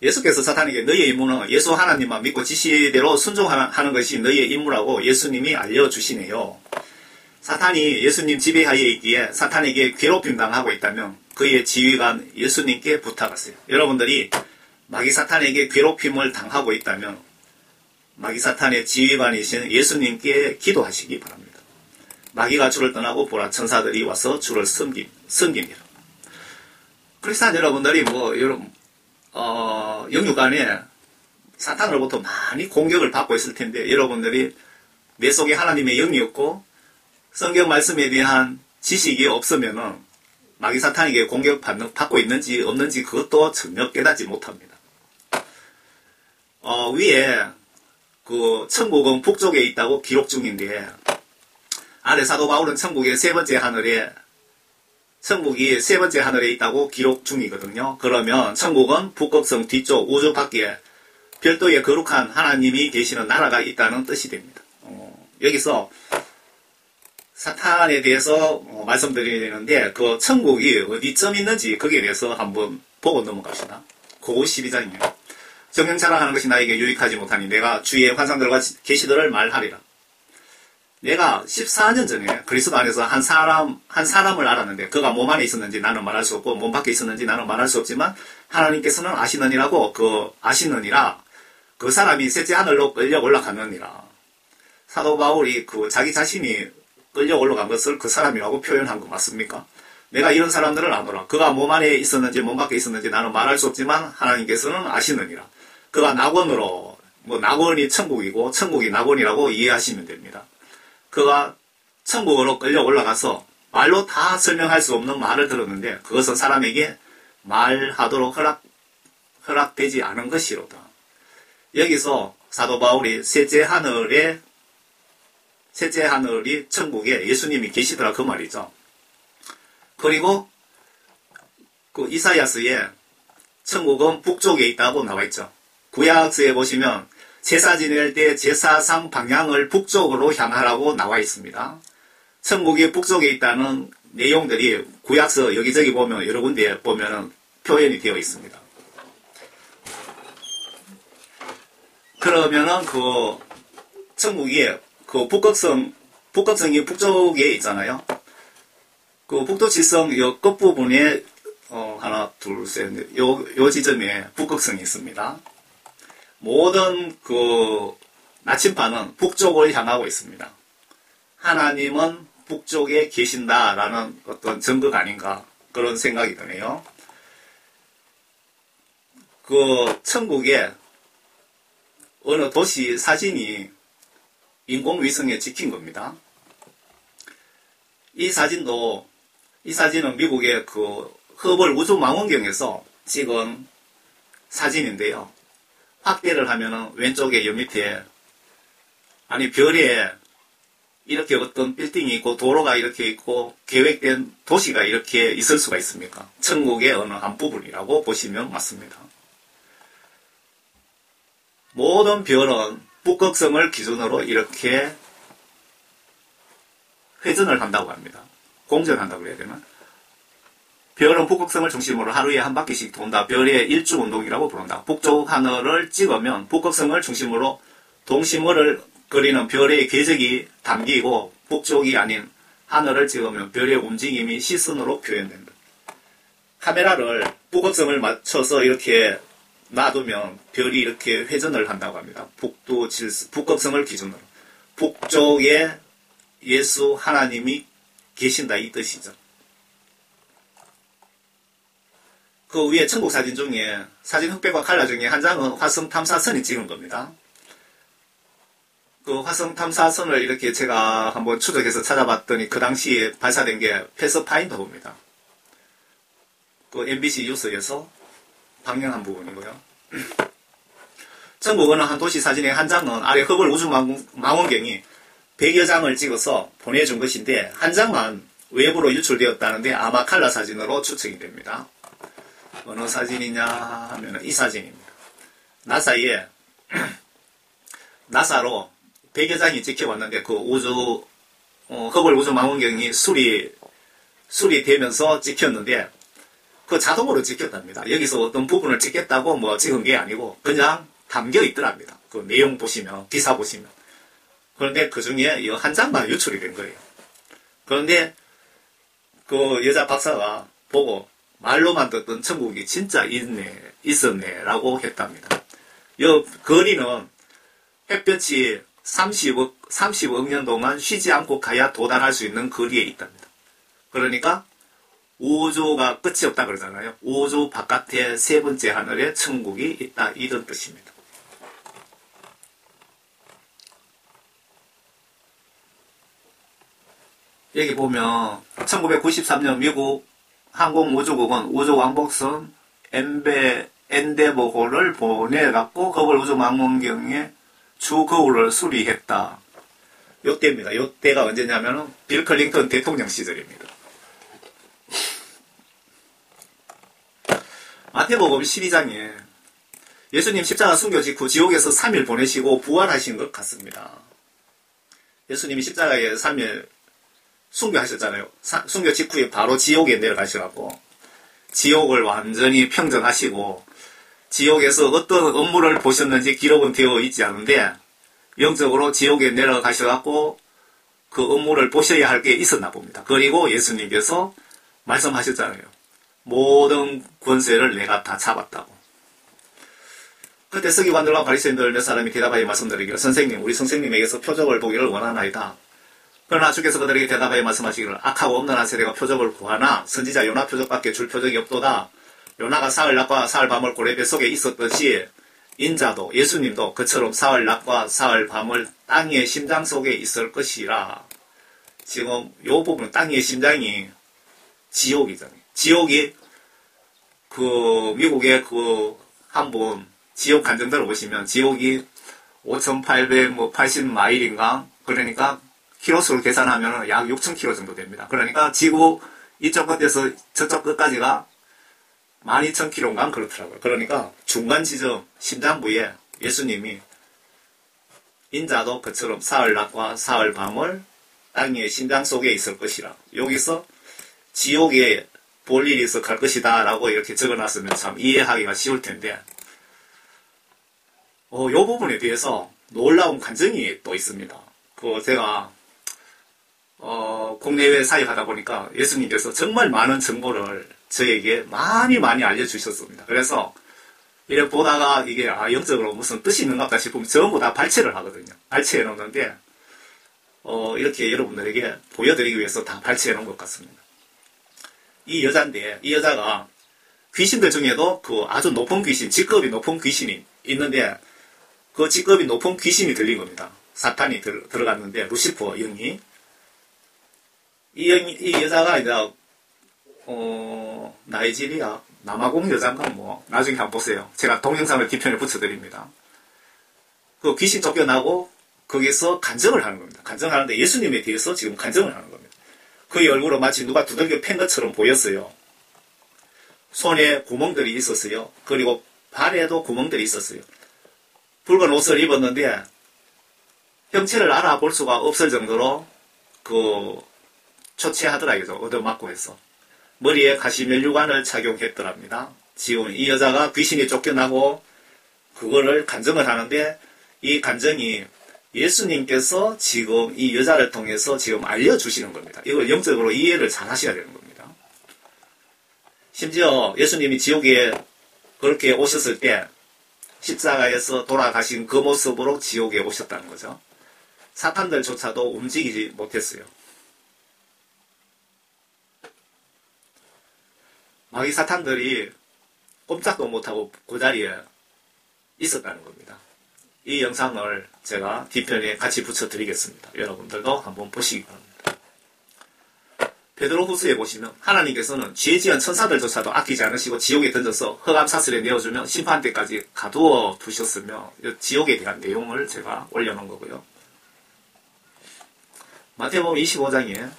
예수께서 사탄에게 너희의 임무는 예수 하나님만 믿고 지시대로 순종하는 것이 너희의 임무라고 예수님이 알려주시네요. 사탄이 예수님 지배하에 있기에 사탄에게 괴롭힘 당하고 있다면 그의 지휘관 예수님께 부탁하세요. 여러분들이 마귀 사탄에게 괴롭힘을 당하고 있다면 마귀 사탄의 지휘관이신 예수님께 기도하시기 바랍니다. 마귀가 주를 떠나고 보라 천사들이 와서 주를 섬깁니다. 크리스찬 여러분들이 영육 안에 사탄으로부터 많이 공격을 받고 있을 텐데 여러분들이 내 속에 하나님의 영이 없고 성경 말씀에 대한 지식이 없으면은 마귀 사탄에게 공격받고 있는지 없는지 그것도 전혀 깨닫지 못합니다. 위에 그 천국은 북쪽에 있다고 기록 중인데 아래 사도 바울은 천국이 세 번째 하늘에 있다고 기록 중이거든요. 그러면 천국은 북극성 뒤쪽 우주 밖에 별도의 거룩한 하나님이 계시는 나라가 있다는 뜻이 됩니다. 여기서 사탄에 대해서 말씀드려야 되는데 그 천국이 어디쯤 있는지 거기에 대해서 한번 보고 넘어갑시다. 고고 12장입니다. 정령 자랑하는 것이 나에게 유익하지 못하니 내가 주의 환상들과 계시들을 말하리라. 내가 14년 전에 그리스도 안에서 한 사람을 알았는데 그가 몸 안에 있었는지 나는 말할 수 없고 몸 밖에 있었는지 나는 말할 수 없지만 하나님께서는 아시느니라 그 사람이 셋째 하늘로 끌려 올라갔느니라. 사도 바울이 자기 자신이 끌려 올라간 것을 그 사람이라고 표현한 거 맞습니까? 내가 이런 사람들을 아노라. 그가 몸 안에 있었는지 몸 밖에 있었는지 나는 말할 수 없지만 하나님께서는 아시느니라. 그가 낙원으로 낙원이 천국이고 천국이 낙원이라고 이해하시면 됩니다. 그가 천국으로 끌려 올라가서 말로 다 설명할 수 없는 말을 들었는데 그것은 사람에게 말하도록 허락되지 않은 것이로다. 여기서 사도 바울이 셋째 하늘이 천국에 예수님이 계시더라 그 말이죠. 그리고 그 이사야서에 천국은 북쪽에 있다고 나와 있죠. 구약서에 보시면 제사 지낼 때 제사상 방향을 북쪽으로 향하라고 나와 있습니다. 천국이 북쪽에 있다는 내용들이 구약서 여기저기 보면 여러 군데에 보면 표현이 되어 있습니다. 그러면은 그 천국이 그 북극성이 북쪽에 있잖아요. 그 북두칠성 요 끝부분에 하나 둘 셋 요 지점에 북극성이 있습니다. 모든 그 나침반은 북쪽을 향하고 있습니다. 하나님은 북쪽에 계신다라는 어떤 증거가 아닌가 그런 생각이 드네요. 그 천국에 어느 도시 사진이 인공위성에 찍힌 겁니다. 이 사진은 미국의 그 허블 우주망원경에서 찍은 사진인데요. 확대를 하면은 왼쪽에 요 밑에 별에 이렇게 어떤 빌딩이 있고 도로가 이렇게 있고 계획된 도시가 이렇게 있을 수가 있습니까? 천국의 어느 한 부분이라고 보시면 맞습니다. 모든 별은 북극성을 기준으로 이렇게 회전을 한다고 합니다. 공전한다고 그래야 되나? 별은 북극성을 중심으로 하루에 한 바퀴씩 돈다. 별의 일주운동이라고 부른다. 북쪽 하늘을 찍으면 북극성을 중심으로 동심을 그리는 별의 궤적이 담기고 북쪽이 아닌 하늘을 찍으면 별의 움직임이 시선으로 표현된다. 카메라를 북극성을 맞춰서 이렇게 놔두면 별이 이렇게 회전을 한다고 합니다. 북극성을 기준으로. 북쪽에 예수 하나님이 계신다 이 뜻이죠. 그 위에 천국 사진 중에 사진 흑백과 칼라 중에 한 장은 화성 탐사선이 찍은 겁니다. 그 화성 탐사선을 이렇게 제가 한번 추적해서 찾아봤더니 그 당시에 발사된 게 패스파인더입니다. 그 MBC 뉴스에서 방영한 부분이고요. 천국 어느 한 도시 사진의 한 장은 아래 허블 우주망원경이 100여 장을 찍어서 보내준 것인데 한 장만 외부로 유출되었다는데 아마 칼라 사진으로 추측이 됩니다. 어느 사진이냐 하면 이 사진입니다. 나사로 100여 장이 찍혀왔는데 그 허블 우주망원경이 수리되면서 찍혔는데 그 자동으로 찍혔답니다. 여기서 어떤 부분을 찍겠다고 뭐 찍은 게 아니고 그냥 담겨 있더랍니다. 그 내용 보시면, 기사 보시면. 그런데 그 중에 이 한 장만 유출이 된 거예요. 그런데 그 여자 박사가 보고 말로만 듣던 천국이 진짜 있었네라고 했답니다. 이 거리는 햇볕이 30억 년 동안 쉬지 않고 가야 도달할 수 있는 거리에 있답니다. 그러니까 우주가 끝이 없다 그러잖아요. 우주 바깥에 세 번째 하늘에 천국이 있다 이런 뜻입니다. 여기 보면 1993년 미국 항공우주국은 우주왕복선 엔데버호를 보내갖고 허블 우주망원경의 주거울을 수리했다. 요때입니다. 요때가 언제냐면 빌 클린턴 대통령 시절입니다. 마태복음 12장에 예수님 십자가 순교 직후 지옥에서 3일 보내시고 부활하신 것 같습니다. 예수님이 십자가에 3일 순교하셨잖아요. 순교 직후에 바로 지옥에 내려가셔갖고 지옥을 완전히 평정하시고 지옥에서 어떤 업무를 보셨는지 기록은 되어 있지 않은데 영적으로 지옥에 내려가셔갖고 그 업무를 보셔야 할 게 있었나 봅니다. 그리고 예수님께서 말씀하셨잖아요. 모든 권세를 내가 다 잡았다고. 그때 서기관들과 바리새인들 몇 사람이 대답하여 말씀드리기를 선생님, 우리 선생님에게서 표적을 보기를 원하나이다. 그러나 주께서 그들에게 대답하여 말씀하시기를 악하고 엄란한 세대가 표적을 구하나 선지자 요나 표적밖에 줄 표적이 없도다. 요나가 사흘 낮과 사흘 밤을 고래 뱃속에 있었듯이 인자도 예수님도 그처럼 사흘 낮과 사흘 밤을 땅의 심장 속에 있을 것이라. 지금 요 부분 땅의 심장이 지옥이잖아요. 지옥이 그 미국의 그 한번 지옥 간증 들어보시면 지옥이 5,880마일인가 그러니까 키로수로 계산하면 약 6,000km 정도 됩니다. 그러니까 지구 이쪽 끝에서 저쪽 끝까지가 12,000km인가 그렇더라고요. 그러니까 중간 지점 심장부에 예수님이 인자도 그처럼 사흘낮과 사흘밤을 땅의 심장 속에 있을 것이라. 여기서 지옥에 볼 일이 있어 갈 것이다 라고 이렇게 적어놨으면 참 이해하기가 쉬울 텐데 이 부분에 대해서 놀라운 간증이 또 있습니다. 제가 국내외 사역하다 보니까 예수님께서 정말 많은 정보를 저에게 많이 알려주셨습니다. 그래서 이렇게 보다가 이게 영적으로 무슨 뜻이 있는가 보다 싶으면 전부 다 발췌를 하거든요. 발췌해 놓는데 이렇게 여러분들에게 보여드리기 위해서 다 발췌해 놓은 것 같습니다. 이 여자인데 이 여자가 귀신들 중에도 아주 높은 귀신, 직급이 높은 귀신이 있는데 그 직급이 높은 귀신이 들린 겁니다. 사탄이 들어갔는데 루시퍼 영이 이 여자가 이제 나이지리아 남아공 여자인가 나중에 한번 보세요. 제가 동영상을 뒤편에 붙여드립니다. 그 귀신 쫓겨나고 거기서 간증을 하는 겁니다. 간증하는데 예수님에 대해서 지금 간증을 하는 겁니다. 그의 얼굴은 마치 누가 두들겨 팬 것처럼 보였어요. 손에 구멍들이 있었어요. 그리고 발에도 구멍들이 있었어요. 붉은 옷을 입었는데 형체를 알아볼 수가 없을 정도로 초췌하더라고요. 얻어맞고 해서. 머리에 가시면류관을 착용했더랍니다. 지금 이 여자가 귀신이 쫓겨나고 그거를 간증을 하는데 이 간증이 예수님께서 지금 이 여자를 통해서 지금 알려주시는 겁니다. 이걸 영적으로 이해를 잘 하셔야 되는 겁니다. 심지어 예수님이 지옥에 그렇게 오셨을 때 십자가에서 돌아가신 그 모습으로 지옥에 오셨다는 거죠. 사탄들조차도 움직이지 못했어요. 마귀 사탄들이 꼼짝도 못하고 그 자리에 있었다는 겁니다. 이 영상을 제가 뒤편에 같이 붙여드리겠습니다. 여러분들도 한번 보시기 바랍니다. 베드로후서에 보시면 하나님께서는 죄 지은 천사들조차도 아끼지 않으시고 지옥에 던져서 흑암사슬에 내어주며 심판 때까지 가두어 두셨으며 지옥에 대한 내용을 제가 올려놓은 거고요. 마태복음 25장에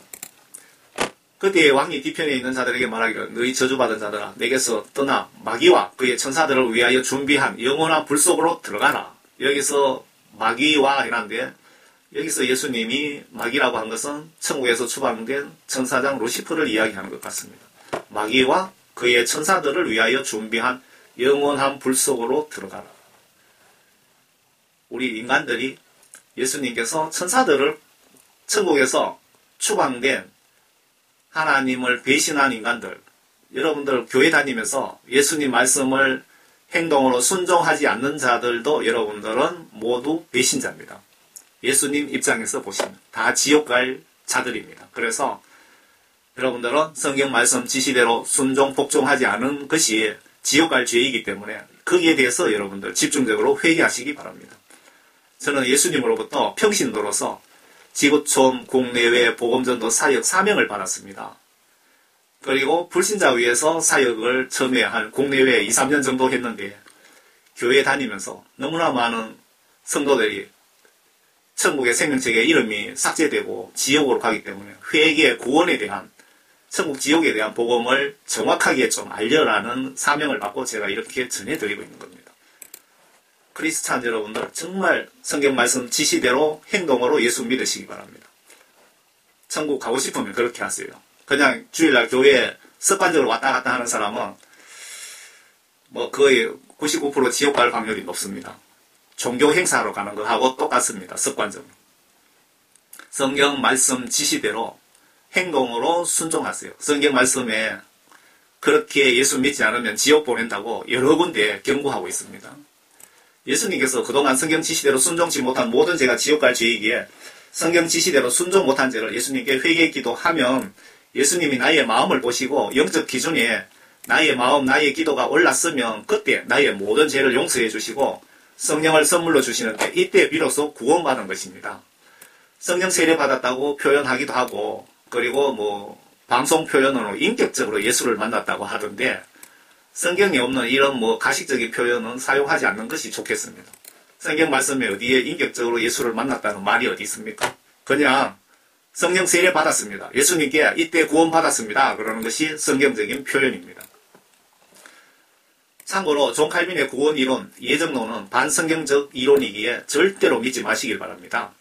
그때 왕이 뒤편에 있는 자들에게 말하기를 너희 저주받은 자들아 내게서 떠나 마귀와 그의 천사들을 위하여 준비한 영원한 불 속으로 들어가라. 여기서 마귀와 이란데 여기서 예수님이 마귀라고 한 것은 천국에서 추방된 천사장 루시퍼를 이야기하는 것 같습니다. 마귀와 그의 천사들을 위하여 준비한 영원한 불 속으로 들어가라. 우리 인간들이 예수님께서 천사들을 천국에서 추방된 하나님을 배신한 인간들, 여러분들 교회 다니면서 예수님 말씀을 행동으로 순종하지 않는 자들도 여러분들은 모두 배신자입니다. 예수님 입장에서 보시면 다 지옥 갈 자들입니다. 그래서 여러분들은 성경 말씀 지시대로 순종 복종하지 않은 것이 지옥 갈 죄이기 때문에 거기에 대해서 여러분들 집중적으로 회개하시기 바랍니다. 저는 예수님으로부터 평신도로서 지구촌 국내외 복음전도 사역 사명을 받았습니다. 그리고 불신자 위해서 사역을 처음에 한 국내외 2, 3년 정도 했는데 교회 다니면서 너무나 많은 성도들이 천국의 생명책에 이름이 삭제되고 지옥으로 가기 때문에 회개, 구원에 대한 천국 지옥에 대한 복음을 정확하게 좀 알려라는 사명을 받고 제가 이렇게 전해드리고 있는 겁니다. 크리스찬 여러분들 정말 성경 말씀 지시대로 행동으로 예수 믿으시기 바랍니다. 천국 가고 싶으면 그렇게 하세요. 그냥 주일날 교회에 습관적으로 왔다 갔다 하는 사람은 거의 99% 지옥 갈 확률이 높습니다. 종교 행사로 가는 거하고 똑같습니다. 습관적으로. 성경 말씀 지시대로 행동으로 순종하세요. 성경 말씀에 그렇게 예수 믿지 않으면 지옥 보낸다고 여러 군데 경고하고 있습니다. 예수님께서 그동안 성경 지시대로 순종치 못한 모든 죄가 지옥 갈 죄이기에 성경 지시대로 순종 못한 죄를 예수님께 회개 기도하면 예수님이 나의 마음을 보시고 영적 기준에 나의 마음, 나의 기도가 올랐으면 그때 나의 모든 죄를 용서해 주시고 성령을 선물로 주시는데 이때 비로소 구원받은 것입니다. 성령 세례 받았다고 표현하기도 하고 그리고 방송 표현으로 인격적으로 예수를 만났다고 하던데 성경에 없는 이런 뭐 가식적인 표현은 사용하지 않는 것이 좋겠습니다. 성경 말씀에 어디에 인격적으로 예수를 만났다는 말이 어디 있습니까? 그냥 성령 세례 받았습니다. 예수님께 이때 구원 받았습니다. 그러는 것이 성경적인 표현입니다. 참고로 존 칼빈의 구원 이론, 예정론은 반성경적 이론이기에 절대로 믿지 마시길 바랍니다.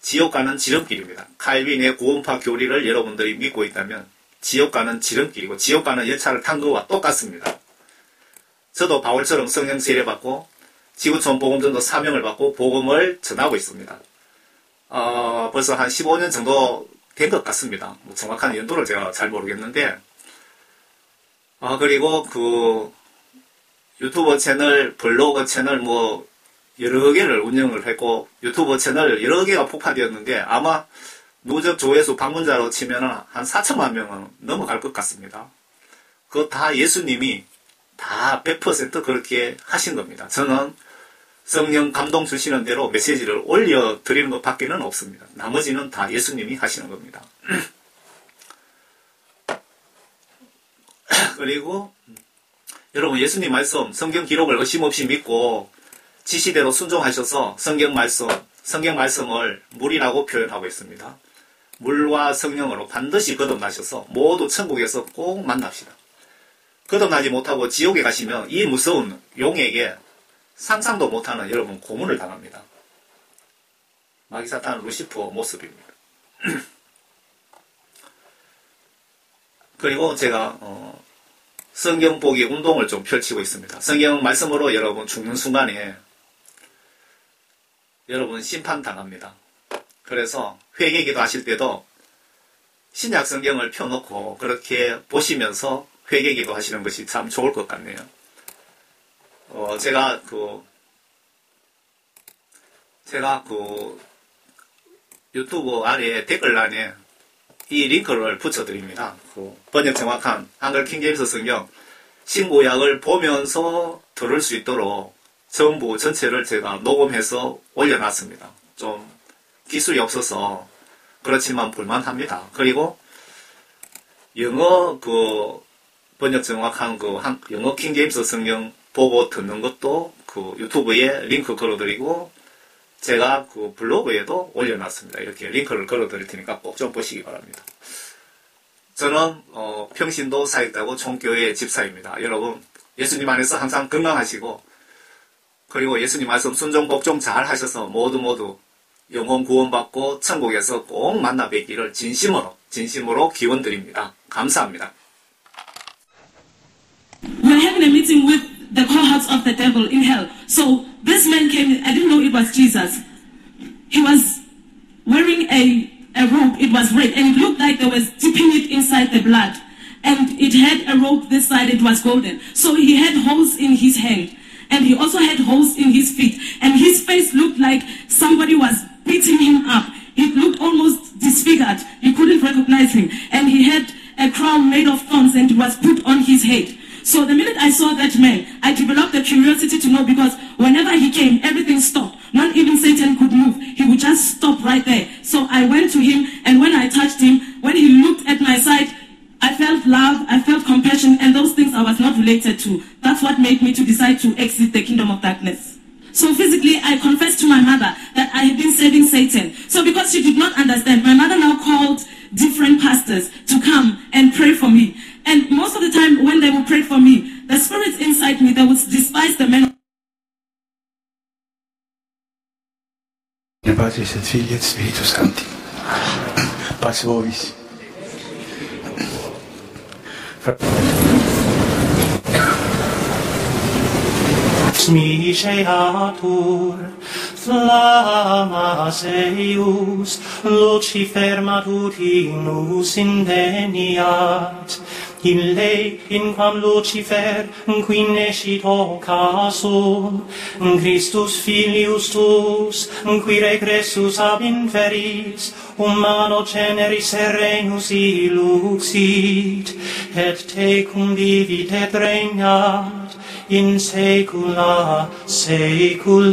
지옥가는 지름길입니다. 칼빈의 구원파 교리를 여러분들이 믿고 있다면 지옥가는 지름길이고 지옥가는 열차를 탄 것과 똑같습니다. 저도 바울처럼 성령 세례받고 지구촌 복음전도 사명을 받고 복음을 전하고 있습니다. 벌써 한 15년 정도 된 것 같습니다. 뭐 정확한 연도를 제가 잘 모르겠는데, 그리고 그 유튜브 채널, 블로그 채널 뭐 여러 개를 운영을 했고 유튜브 채널 여러 개가 폭파되었는데 아마 누적 조회수 방문자로 치면은 한 4천만 명은 넘어갈 것 같습니다. 그거 다 예수님이 다 100% 그렇게 하신 겁니다. 저는 성령 감동 주시는 대로 메시지를 올려드리는 것 밖에는 없습니다. 나머지는 다 예수님이 하시는 겁니다. 그리고 여러분 예수님 말씀, 성경 기록을 의심없이 믿고 지시대로 순종하셔서 성경 말씀을 물이라고 표현하고 있습니다. 물과 성령으로 반드시 거듭나셔서 모두 천국에서 꼭 만납시다. 거듭나지 못하고 지옥에 가시면 이 무서운 용에게 상상도 못하는 여러분 고문을 당합니다. 마귀사탄 루시퍼 모습입니다. 그리고 제가 성경 보기 운동을 좀 펼치고 있습니다. 성경 말씀으로 여러분 죽는 순간에 여러분 심판당합니다. 그래서 회개기도 하실 때도 신약 성경을 펴놓고 그렇게 보시면서 회개기도 하시는 것이 참 좋을 것 같네요. 제가 유튜브 아래 댓글란에 이 링크를 붙여드립니다. 번역 정확한 한글 킹제임스 성경 신구약을 보면서 들을 수 있도록 전부 전체를 제가 녹음해서 올려놨습니다. 좀 기술이 없어서 그렇지만 볼만합니다. 그리고 영어 번역 정확한 영어 킹제임스 성경 보고 듣는 것도 유튜브에 링크 걸어드리고 제가 블로그에도 올려놨습니다. 이렇게 링크를 걸어드릴 테니까 꼭 좀 보시기 바랍니다. 저는 평신도 사역자고 총교회 집사입니다. 여러분 예수님 안에서 항상 건강하시고 그리고 예수님 말씀 순종 복종 잘 하셔서 모두 영혼 구원받고 천국에서 꼭 만나 뵙기를 진심으로 기원드립니다. 감사합니다. We're having a meeting with the cohorts of the devil in hell. So this man came, I didn't know it was Jesus. He was wearing a robe, it was red, and it looked like they was dipping it inside the blood. And it had a rope this side, it was golden. So he had holes in his hand. And he also had holes in his feet. And his face looked like somebody was beating him up. He looked almost disfigured. You couldn't recognize him. And he had a crown made of thorns and it was put on his head. So the minute I saw that man, I developed a curiosity to know because whenever he came, everything stopped. Not even Satan could move. He would just stop right there. So I went to him, and when I touched him, when he looked at my side, I felt love, I felt compassion, and those things I was not related to. That's what made me to decide to exit the kingdom of darkness. So physically, I confessed to my mother that I had been serving Satan. So because she did not understand, my mother now called different pastors to come and pray for me. And most of the time when they would pray for me, the spirits inside me, they would despise the men. Patris et Filii et Spiritus Sancti. Pax vobis. Miseatur, flammas eius, Lucifer matutinus indeniat, ille in quam Lucifer, qui nescit occasum, Christus filius tuus, qui regressus ab inferis, humano generis regnus illuxit, et tecum vivit et regnat, in saecula saeculorum.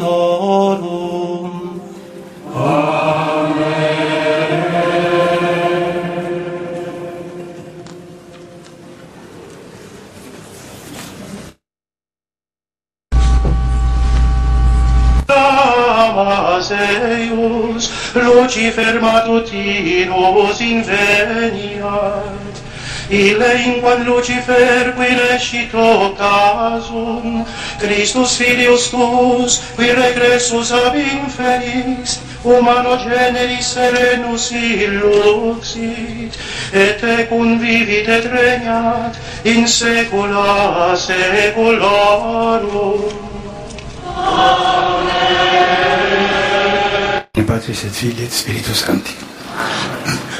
Amen. Lucifer matutinus inveniat, ille in quam Lucifer qui recito casum, Christus filius tuus, qui regressus ab inferis, humano generis serenus illuxit, et tecum vivit et regnat in saecula saeculorum. In Patris et Filii et Spiritus Sancti.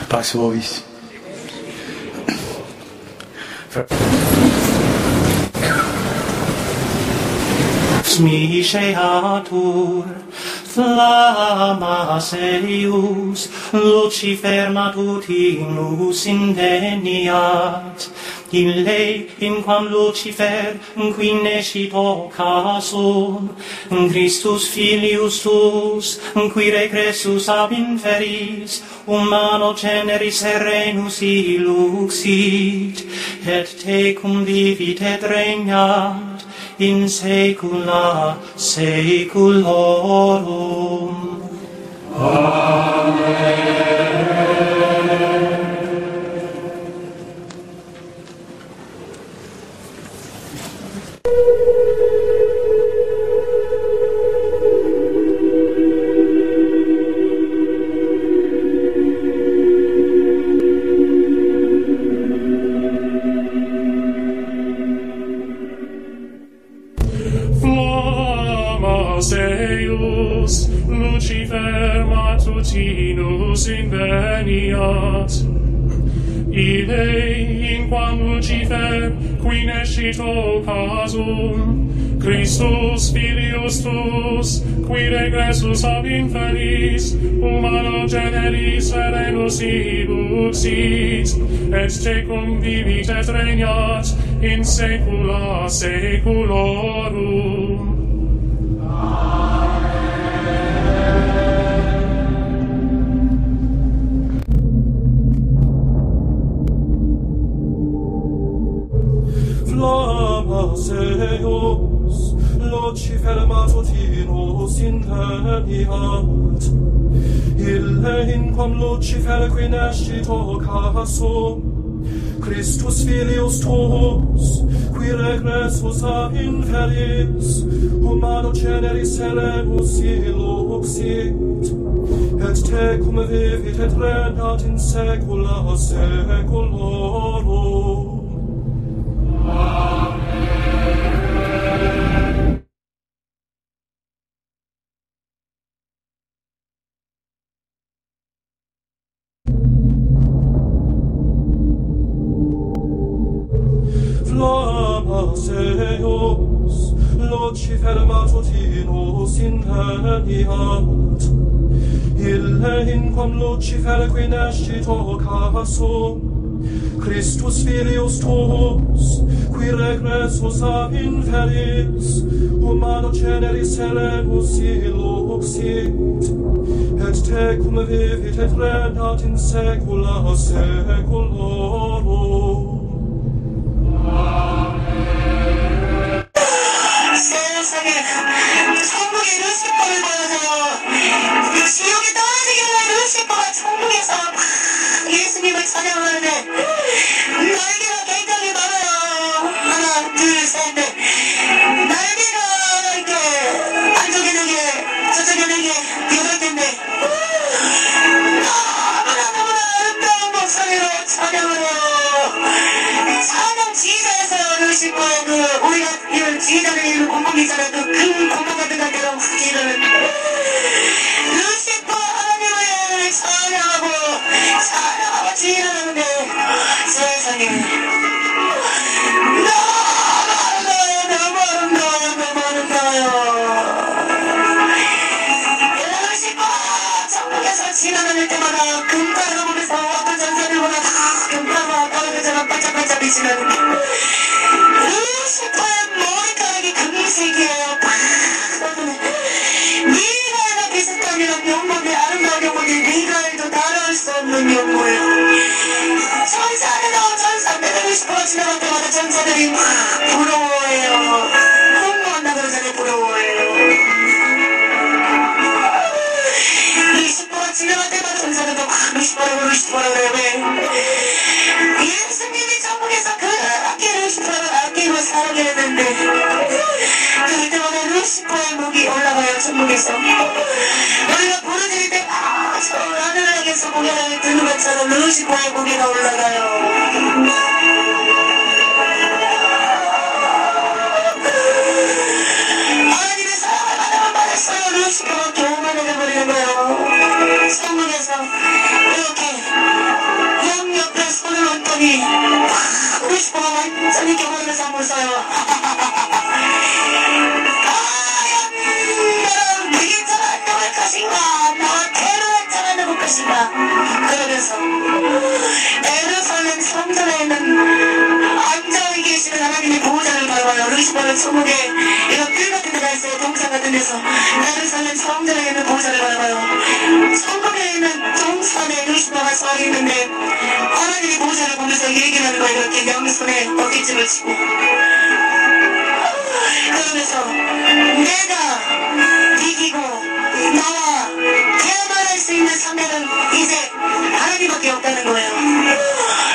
Pax vobis. Smisceatur flammas eius, Lucifer matutinus indeniat, ille in quam Lucifer qui nescito casum, Christus filius tuus, qui regressus ab inferis, humano generis serenus illuxit, et tecum vivit et regnat in saecula saeculorum. Flammas eius, Lucifer matutinus inveniat, ille in quam Lucifer qui nescito casum, Christus filius tuus, qui regressus ab inferis, humano generis serenus illuxit, et tecum vivit et regnat in saecula saeculorum. Flammas eius, Lucifer matutinus inveniat, ille in quam Lucifer qui nescito casum, Christus filius tuus, qui regressus ab inferis, humano generis serenus illuxit, et tecum vivit et regnat in saecula saeculorum. Flammas eius, Lucifer matutinus inveniat, ille in quam Lucifer qui nescito casum, Christus filius tuus, qui regressus ab inferis, humano generis serenus illuxit, et tecum vivit et regnat in saecula saeculorum. 세상에 천국의 루시퍼를 보여서 지옥에 떨어지게 된 루시퍼가 천국에서 예수님을 찬양하는데 날개가 굉장히 많아요. 하나, 둘, 셋, 넷. 날개가 이렇게 안쪽에 4개, 저쪽에 4개, 8개인데 너무나 아름다운 목소리로 찬양을 해요. 찬양 지휘자에서 루시퍼의 우리가 이런 지휘자를 이루는 공공기자는 큰 공공 같은 관계로 후기를 루시퍼 하나님을 찬양하고 지휘를 하는데 세상에 너무 아름다워요. 루시퍼 천국에서 지나다닐 때마다 금가루를 보면서 어떤 전사들보다 다 금가루와 가루처럼 반짝반짝 비치는 루시퍼의 머리카락이 금색이에요. 미가엘과 비슷한 이런 용모들, 아름다운 용모들, 미가엘도 다뤄할 수 없는 용모예요. 천사들도 천사들도 루시퍼가 지나갈 때마다 천사들이 막 부러워해요. 홍보한다 그러잖아요. 부러워해요. 루시퍼가 지나갈 때마다 루시퍼라고 그래요. 왜? 예수님이 천국에서 그렇게 루시퍼를 아끼고 살게 했는데 그럴 때마다 루시퍼의 목이 올라가요. 천국에서 우리가 부르짖을 때 아주 하늘에게서 고개를 드는 것처럼 루시퍼의 고개가 올라가요. 하나님의 사랑을 받으면 받을수록 루시퍼가 교만해져버리는 거예요. 천국에서 이렇게 양 옆에 손을 얹더니 루시퍼가 완전히 교만을 삼고서요. 과연 그게 정말 것인가? 나와 테러를 정하는 것인가? 그러면서 예루살렘 성전에 있는 앉아 계시는 하나님의 보호자를 바라봐요. 루시퍼는 천국에 이런 뜰 같은 데가 있어요. 동산 같은 데서 예루살렘 성전에 있는 보호자를 바라봐요. 천국에 있는 동산에 루시퍼가 서 있는데 하나님의 보호자를 보면서 얘기를 하는 거예요. 이렇게 양손에 어깨집을 치고 그러면서 내가 이기고 나와 대만할 수 있는 상대는 이제 하나님밖에 없다는 거예요.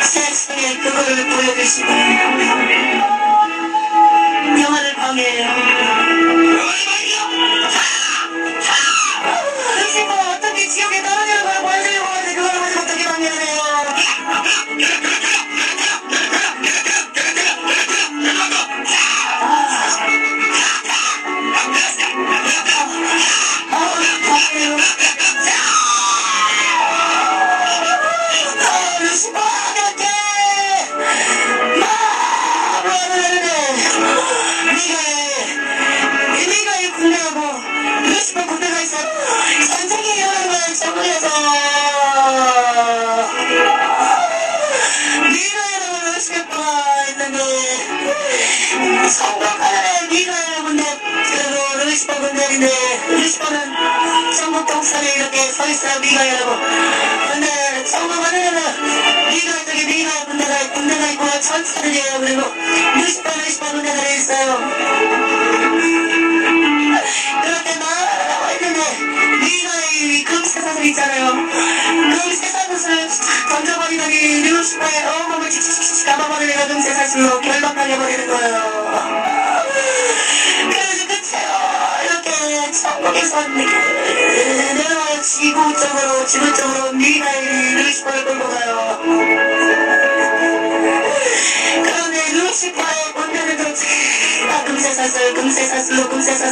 세상에 그거를 보여주시고 영화를 방해해요. 루시퍼가 어떻게 지옥에 떨어지는 걸 보여주려고 하는데 그걸 보지 못하게 방해를 해요. 루시퍼 어떡해 미가엘 군대하고 루시퍼 군대가 있어. 전쟁이 일어나는 거야. 천국에서 미가엘하고 루시퍼가 있는데 성공하는 미가엘 군대 그리고 루시퍼 군대인데 루시퍼는 천국 동산에 이렇게 서 있어요. 미가엘하고. 근데 성공하는 미가엘 쪽에 미가엘 군대가 있고 천사들이에요. 그리고 루시퍼 군대가 있어요. 그럴 때 말하고 있는데 미가엘이 금세사슬 있잖아요. 금세사슬을 던져버리더니 루시퍼의 온몸을 칙칙칙 감아버리니까 금세사슬로 결박하게 버리는 거예요. 그래서 끝에요. 이렇게 천국에서 내려와요. 지구 쪽으로 미가엘이 루시퍼를 끌고 가요. 그런데 루시퍼의 군대들도 다 금세사슬로 제가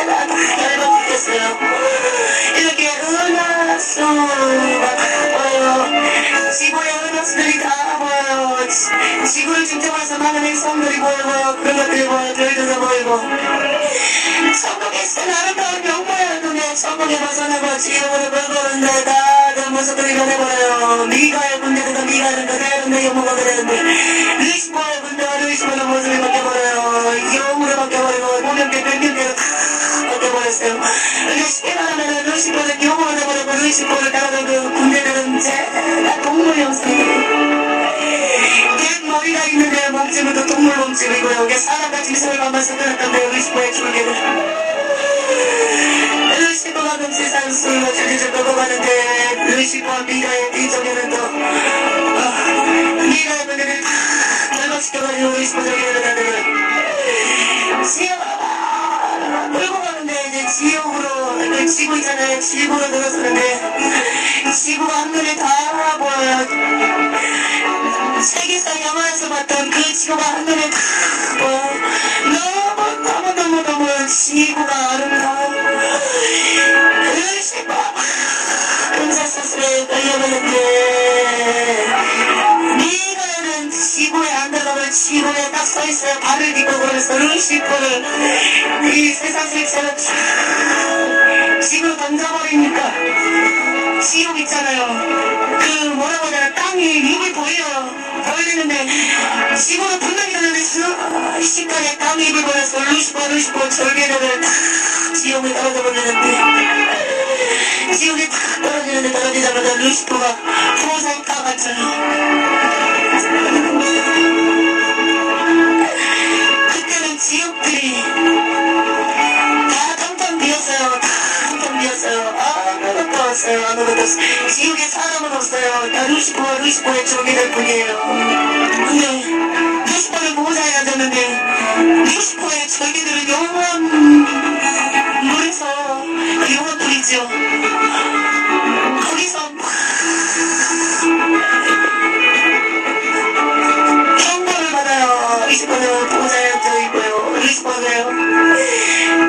다 결박했어요. 이렇게 은하수가 다 보여요. 지구의 은하수들이 다 보여요. 지구를 중심으로 많은 행성들이 보이고 그런 것들이 보여요. 별들도 보이고 천국에 있는 아름다운 영광의 눈에 천국에 벗어나고 지옥으로 걸어오는데 다른 모습들이 변해버려요. 미가엘 군대들과 미가엘은 그대로인데 영모가 그대로인데 루시퍼의 군대와 루시퍼는 모습이 바뀌어버려요. 영으로 바뀌어버리고 모명대 변경대로 다 바뀌어버렸어요. 이게 쉽게 말하면 루시퍼는 영으로 돼버리고 루시퍼를 따라가는 그 군대들은 제가 동물 형상이에요. 머리가 있는데 몸집은 동물 몸집이고 여기 사람같이 미소를 만나서 들었던데 루시퍼의 줄기를 루시퍼가 금세사슬로 줄기를 끌고 가는데 루시퍼와 미가엘 뒤쪽에는 또 미가엘 분들을 다 결박시켜가지고 루시퍼 저기를 가는 지옥으로 끌고 가는데 이제 지옥으로 지구 있잖아요. 지구로 들어서는데 지구가 한눈에 다 보여요. 세계사 영화에서 봤던 그 지구가 한눈에 다 보여요. 너무 지구가 아름다워. 루시퍼 금세사슬에 끌려가는데 미가엘은 지구에 안 들어가면 지구에 딱 서있어요. 발을 딛고. 그래서 루시퍼를 이 세상실처럼 지구로 던져버리니까 지옥 있잖아요. 그 뭐라고 해야 되나 땅이 이미 보여요. 보이는데 지구로 분명히 가는데 순식간에 땅이 입을 보여서 루시퍼 절개를 다 지옥에 떨어져 버리는데 지옥에 딱 떨어지자마자 루시퍼가 부어서 다 갇혀요. 그때는 지옥들이 다 텅텅 비었어요. 아무것도 없어요. 지옥에 사람은 없어요. 루시퍼의 적이 뿐이에요. 근데 루시퍼를 보호자에 앉았는데 루시퍼의 절개들은 영원 물에서 영원 불이죠. 거기서 경고를 받아요. 루시퍼는 보호자에 앉아 있고요. 루시퍼는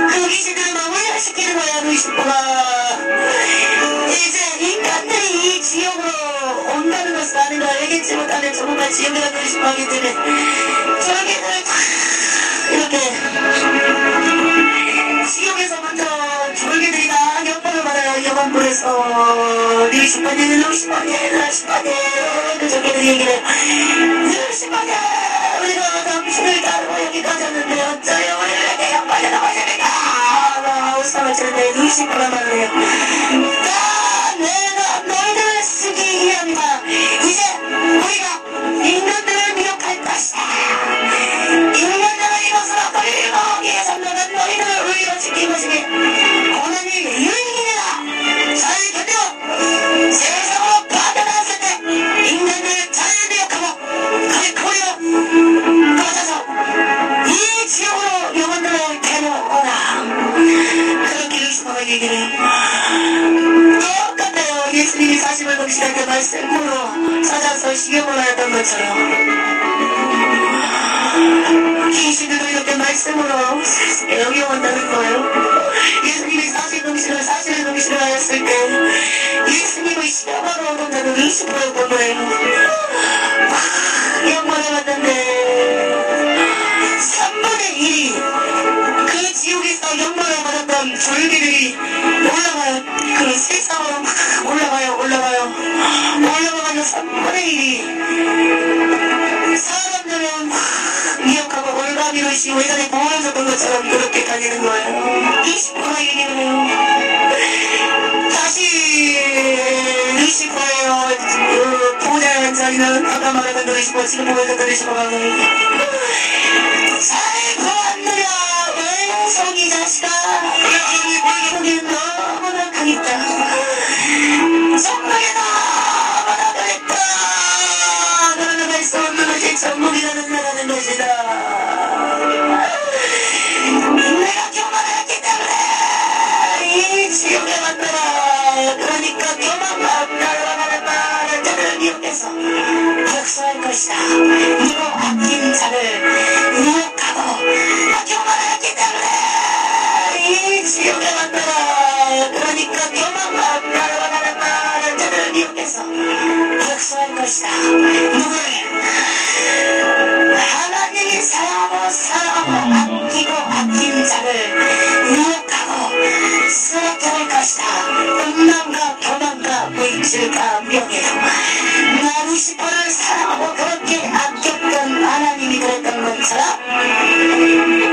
그 귀신들을 마무리시키는 거야. 루시퍼가 이제 인간들이 이 지역으로 온다는 것을 아는 걸 알겠지 못하는 정말 지역에 가는 루시퍼이기 때문에 절개들을 다 이렇게 지옥에서부터 졸개들이 다 경고를 받아요. 영원불에서 루시퍼님 그 졸개들이 얘기를 해요. 루시퍼님 우리가 당신을 따르고 여기까지 왔는데 어쩌요 우리에게 영광을 넘어집니까 웃음을 치는데 루시퍼가 말을 해요. 내가 너희들을 쓰기 위함이다. 이제 우리가 인간들을 미혹할 것이다. 인간들을 이것으로 끌고 위해서 너는 너희들을 우리로 지킨 것이니 고난이 유익이니라. 잘 견뎌. 세상으로 빠져나왔을 때 인간들을 잘 미혹하고 갈코리로 꺼져서 이 지옥으로 영혼들을 데려오라. 그렇게 루시퍼가 얘기를 해요. 똑같아요. 예수님이 40을 넘기실 때 말씀으로 찾아서 시경을 하였던 것처럼 귀신들도 이렇게 말씀으로 여기 온다는 거예요. 예수님이 40을 넘기시려 하였을 때 예수님의 시험하러 오는 자는 루시퍼였던 거예요. 영광을 받는데 3분의 1이 그 지옥에서 영광을 받았던 졸개들이 올라가요. 그 세상으로 막 올라가가지고 3분의 1이 사람들은 막 미혹하고 올가미로 씨 예전에 보호해줬던 것처럼 그렇게 다니는 거예요. 루시퍼가 얘기를 해요. 다시 루시퍼예요. 보호자의 한자리는 아까 말했던 루시퍼 지금 보호해줬던 루시퍼가 잘 보았느냐 왼손이 자식아. 거기 너무나 강했다. 정말에 너무나 강했다. 너는 할 수 없는 것이 천국이라는 나라는 것이다. 내가 교만을 했기 때문에 이 지옥에 만들어. 그러니까 교만과 나를 말하는 자를 미혹해서 복수할 것이다. 누구 아낀 자를 미혹하고 교만을 했기 때문에 이 지옥에 만들어. 그러니까 교만과 나를 말하는 자를 미혹해서 복수할 것이다. 누구를 하나님이 사랑하고 아끼고 아낀 자를 미혹하고 쓰러뜨릴 것이다. 음란과 교만과 물질과 명예로 나 루시퍼를 사랑하고 그렇게 아꼈던 하나님이 그랬던 것처럼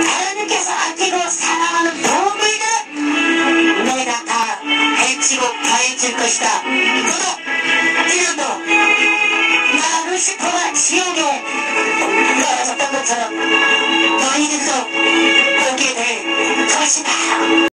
하나님께서 아끼고 사랑하는 보물들은 내가 다 해치고 파헤칠 것이다. 너도 이름도 나 루시퍼가 지옥에 떨어졌던 것처럼 너희들도 오게 될 것이다.